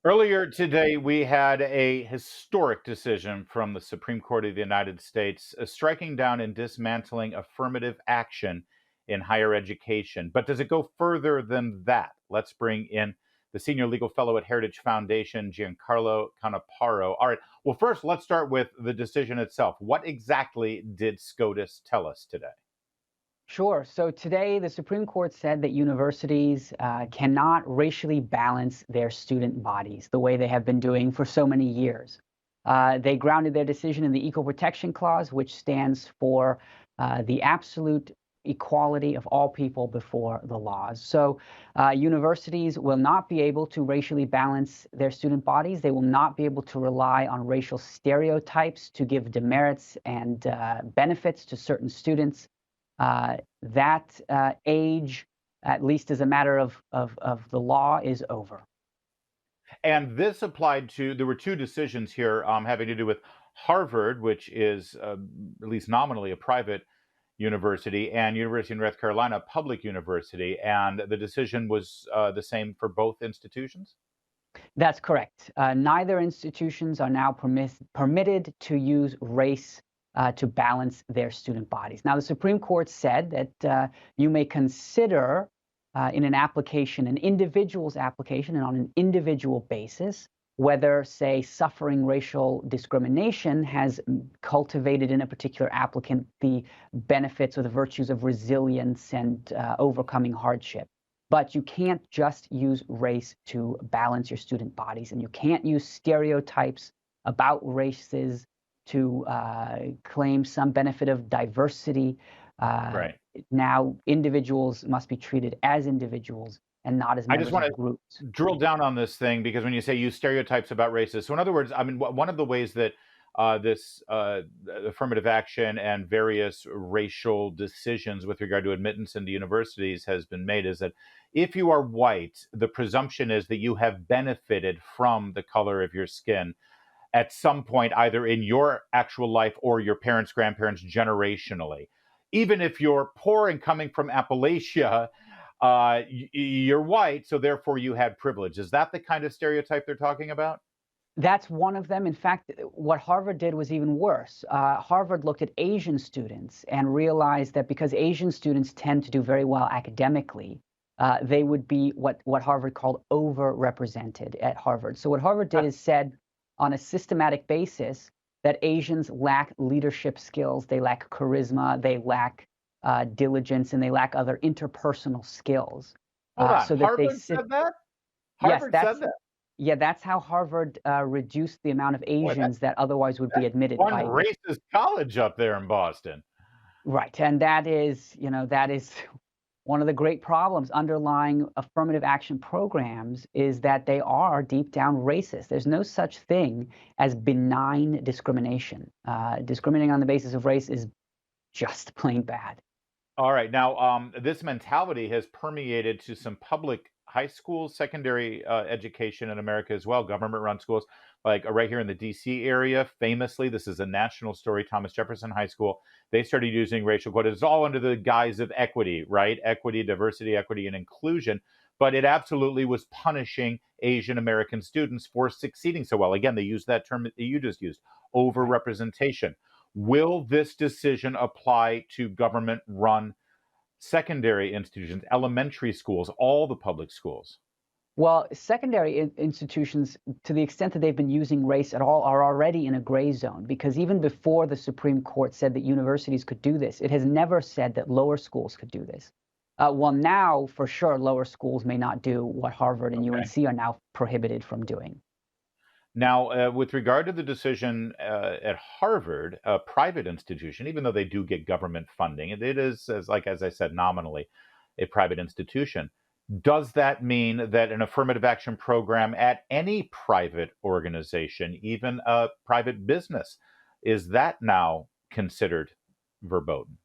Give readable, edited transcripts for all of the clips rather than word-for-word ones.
Earlier today, we had a historic decision from the Supreme Court of the United States striking down and dismantling affirmative action in higher education. But does it go further than that? Let's bring in the senior legal fellow at Heritage Foundation, Giancarlo Canaparo. All right. Well, first, let's start with the decision itself. What exactly did SCOTUS tell us today? Sure. So today, the Supreme Court said that universities cannot racially balance their student bodies the way they have been doing for so many years. They grounded their decision in the Equal Protection Clause, which stands for the absolute equality of all people before the laws. So universities will not be able to racially balance their student bodies. They will not be able to rely on racial stereotypes to give demerits and benefits to certain students. That age, at least as a matter of the law, is over. And this applied to, there were two decisions here having to do with Harvard, which is at least nominally a private university, and University of North Carolina, a public university. And the decision was the same for both institutions? That's correct. Neither institutions are now permitted to use race to balance their student bodies. Now, the Supreme Court said that you may consider in an application, an individual's application, and on an individual basis, whether, say, suffering racial discrimination has cultivated in a particular applicant the benefits or the virtues of resilience and overcoming hardship. But you can't just use race to balance your student bodies, and you can't use stereotypes about races to claim some benefit of diversity. Right. Now, individuals must be treated as individuals and not as I just members want of to groups. drill down on this thing because when you say use stereotypes about races, so in other words, I mean, one of the ways that this affirmative action and various racial decisions with regard to admittance into universities has been made is that if you are white, the presumption is that you have benefited from the color of your skin at some point, either in your actual life or your parents, grandparents, generationally. Even if you're poor and coming from Appalachia, you're white, so therefore you had privilege. Is that the kind of stereotype they're talking about? That's one of them. In fact, what Harvard did was even worse. Harvard looked at Asian students and realized that because Asian students tend to do very well academically, they would be what Harvard called overrepresented at Harvard. So what Harvard did is said on a systematic basis that Asians lack leadership skills, they lack charisma, they lack diligence, and they lack other interpersonal skills. Hold on. So that they Harvard sit. said that? Yes, Harvard said that's that? yeah, that's how Harvard reduced the amount of Boy, Asians that otherwise would be that's admitted one by. racist college up there in Boston. Right, and that is, that is one of the great problems underlying affirmative action programs is that they are deep down racist. There's no such thing as benign discrimination. Discriminating on the basis of race is just plain bad. All right. Now, this mentality has permeated to some public high schools, secondary education in America as well, government-run schools, like right here in the D.C. area. Famously, this is a national story. Thomas Jefferson High School, they started using racial quotas. It's all under the guise of equity, right? Equity, diversity, equity, and inclusion. But it absolutely was punishing Asian American students for succeeding so well. Again, they used that term that you just used, Right. overrepresentation. Will this decision apply to government run secondary institutions, elementary schools, all the public schools? Well, secondary institutions, to the extent that they've been using race at all, are already in a gray zone because even before the Supreme Court said that universities could do this, it has never said that lower schools could do this. Well, now, for sure, lower schools may not do what Harvard and Okay. UNC are now prohibited from doing. Now, with regard to the decision at Harvard, a private institution, even though they do get government funding, it is, as I said, nominally a private institution. Does that mean that an affirmative action program at any private organization, even a private business, is that now considered verboten?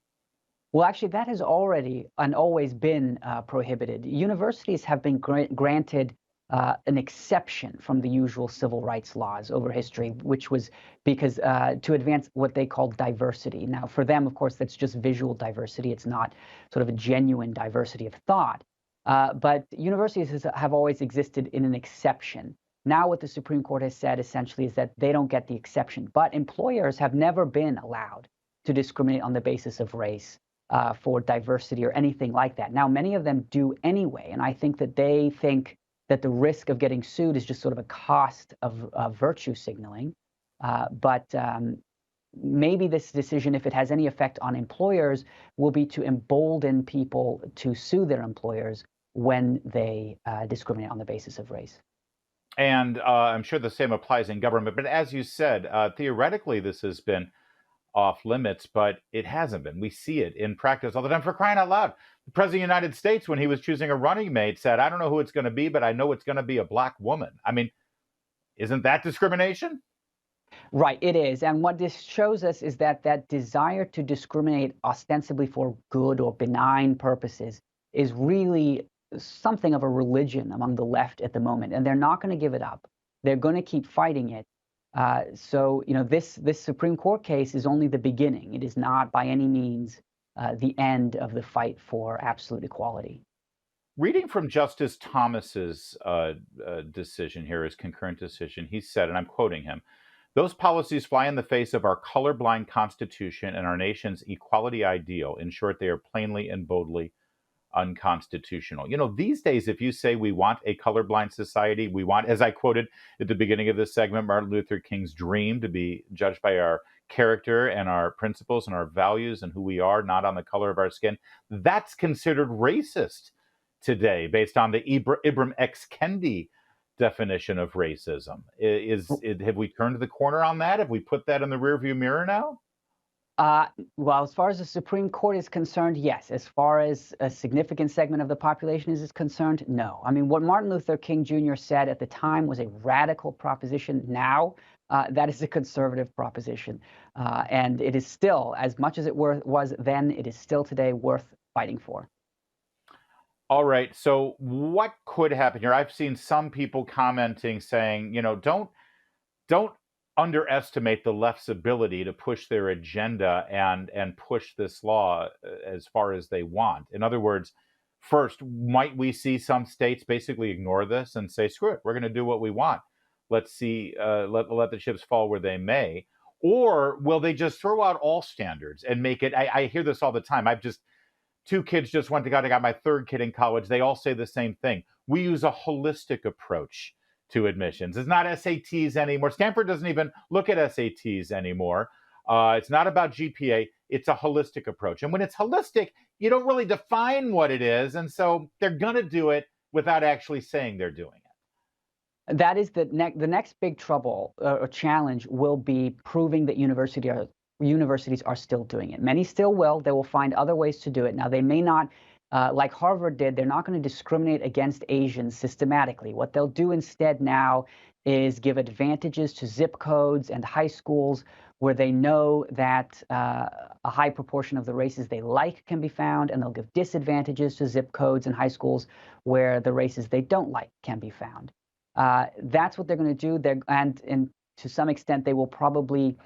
Well, actually, that has already and always been prohibited. Universities have been granted an exception from the usual civil rights laws over history, which was because to advance what they called diversity. Now, for them, of course, that's just visual diversity. It's not sort of a genuine diversity of thought. But universities have always existed in an exception. Now what the Supreme Court has said essentially is that they don't get the exception. But employers have never been allowed to discriminate on the basis of race for diversity or anything like that. Now, many of them do anyway, and I think that they think that the risk of getting sued is just sort of a cost of virtue signaling. But maybe this decision, if it has any effect on employers, will be to embolden people to sue their employers when they discriminate on the basis of race. And I'm sure the same applies in government. But as you said, theoretically, this has been off limits, but it hasn't been. We see it in practice all the time. For crying out loud, the President of the United States, when he was choosing a running mate, said, I don't know who it's going to be, but I know it's going to be a black woman. I mean, isn't that discrimination? Right, it is. And what this shows us is that that desire to discriminate ostensibly for good or benign purposes is really something of a religion among the left at the moment. And they're not going to give it up. They're going to keep fighting it. So, this Supreme Court case is only the beginning. It is not by any means the end of the fight for absolute equality. Reading from Justice Thomas's decision here, his concurrent decision, he said, and I'm quoting him, those policies fly in the face of our colorblind Constitution and our nation's equality ideal. In short, they are plainly and boldly unconstitutional. These days, if you say we want a colorblind society, we want, as I quoted at the beginning of this segment, Martin Luther King's dream to be judged by our character and our principles and our values and who we are, not on the color of our skin, that's considered racist today based on the Ibram X. Kendi definition of racism. Have we turned the corner on that? Have we put that in the rearview mirror now? Well, as far as the Supreme Court is concerned, yes. As far as a significant segment of the population is concerned, no. I mean, what Martin Luther King Jr. said at the time was a radical proposition. Now, that is a conservative proposition. And it is still, as much as it was then, it is still today worth fighting for. All right. So what could happen here? I've seen some people commenting saying, don't underestimate the left's ability to push their agenda and push this law as far as they want. In other words, first, might we see some states basically ignore this and say, screw it, we're going to do what we want. Let's see, let the chips fall where they may. Or will they just throw out all standards and make it? I hear this all the time. Two kids just went to God. I got my third kid in college. They all say the same thing. We use a holistic approach to admissions. It's not SATs anymore. Stanford doesn't even look at SATs anymore. It's not about GPA. It's a holistic approach. And when it's holistic, you don't really define what it is. And so they're going to do it without actually saying they're doing it. That is the next big trouble or challenge will be proving that universities are still doing it. Many still will. They will find other ways to do it. Now, they may not, like Harvard did, they're not going to discriminate against Asians systematically. What they'll do instead now is give advantages to zip codes and high schools where they know that a high proportion of the races they like can be found, and they'll give disadvantages to zip codes and high schools where the races they don't like can be found. That's what they're going to do. And to some extent, they will probably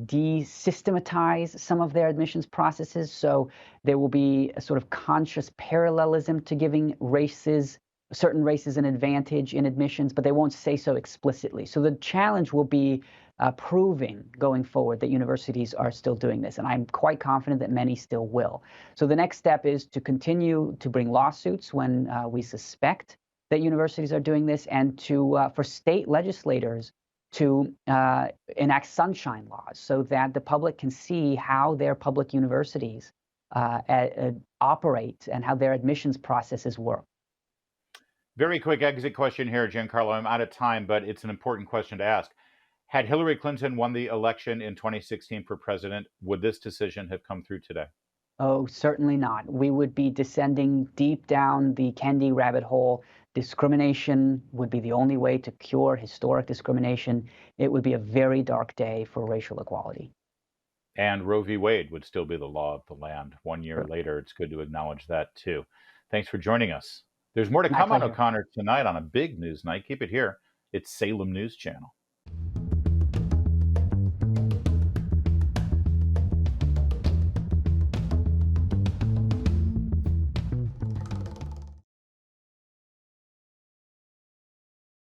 desystematize some of their admissions processes. So there will be a sort of conscious parallelism to giving certain races an advantage in admissions, but they won't say so explicitly. So the challenge will be proving going forward that universities are still doing this. And I'm quite confident that many still will. So the next step is to continue to bring lawsuits when we suspect that universities are doing this, and for state legislators to enact sunshine laws so that the public can see how their public universities operate and how their admissions processes work. Very quick exit question here, Giancarlo. I'm out of time, but it's an important question to ask. Had Hillary Clinton won the election in 2016 for president, would this decision have come through today? Oh, certainly not. We would be descending deep down the Kendi rabbit hole. Discrimination would be the only way to cure historic discrimination. It would be a very dark day for racial equality. And Roe v. Wade would still be the law of the land 1 year later. It's good to acknowledge that, too. Thanks for joining us. There's more to come on O'Connor tonight on a big news night. Keep it here. It's Salem News Channel.